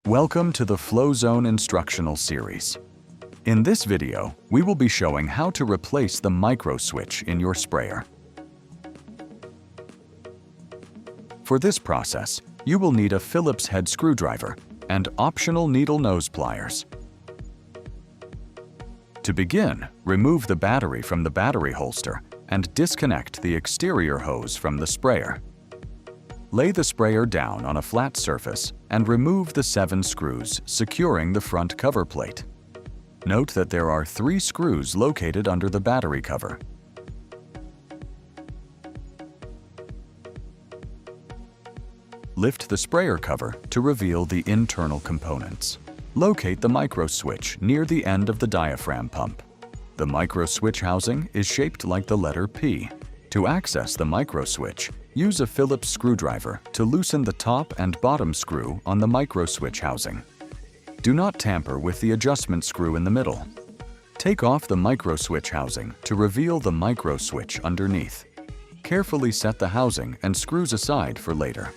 Welcome to the FlowZone instructional series. In this video, we will be showing how to replace the Microswitch in your sprayer. For this process, you will need a Phillips head screwdriver and optional needle nose pliers. To begin, remove the battery from the battery holster and disconnect the exterior hose from the sprayer. Lay the sprayer down on a flat surface and remove the 7 screws securing the front cover plate. Note that there are 3 screws located under the battery cover. Lift the sprayer cover to reveal the internal components. Locate the Microswitch near the end of the diaphragm pump. The Microswitch housing is shaped like the letter P. To access the Microswitch, use a Phillips screwdriver to loosen the top and bottom screw on the Microswitch housing. Do not tamper with the adjustment screw in the middle. Take off the Microswitch housing to reveal the Microswitch underneath. Carefully set the housing and screws aside for later.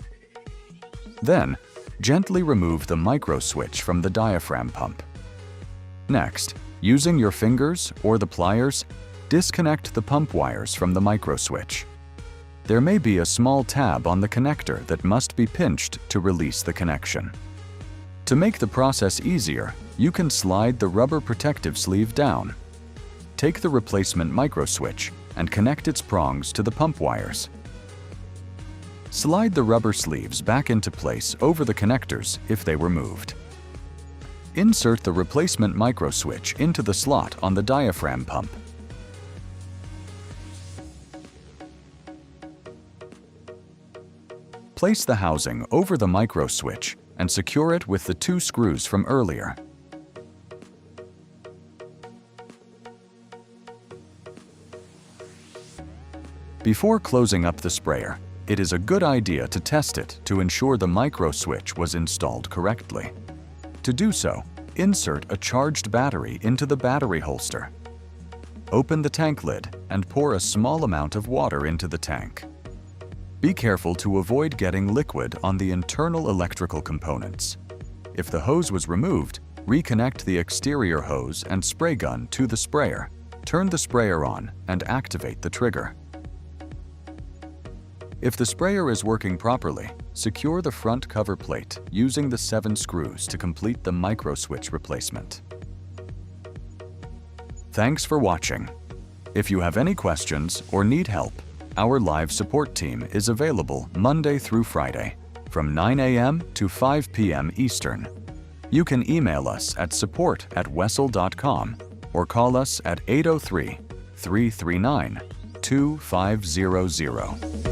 Then, gently remove the Microswitch from the diaphragm pump. Next, using your fingers or the pliers, disconnect the pump wires from the Microswitch. There may be a small tab on the connector that must be pinched to release the connection. To make the process easier, you can slide the rubber protective sleeve down. Take the replacement Microswitch and connect its prongs to the pump wires. Slide the rubber sleeves back into place over the connectors if they were moved. Insert the replacement Microswitch into the slot on the diaphragm pump. Place the housing over the Microswitch and secure it with the 2 screws from earlier. Before closing up the sprayer, it is a good idea to test it to ensure the Microswitch was installed correctly. To do so, insert a charged battery into the battery holster. Open the tank lid and pour a small amount of water into the tank. Be careful to avoid getting liquid on the internal electrical components. If the hose was removed, reconnect the exterior hose and spray gun to the sprayer. Turn the sprayer on and activate the trigger. If the sprayer is working properly, secure the front cover plate using the 7 screws to complete the Microswitch replacement. Thanks for watching. If you have any questions or need help, our live support team is available Monday through Friday from 9 a.m. to 5 p.m. Eastern. You can email us at support@wessel.com or call us at 803-339-2500.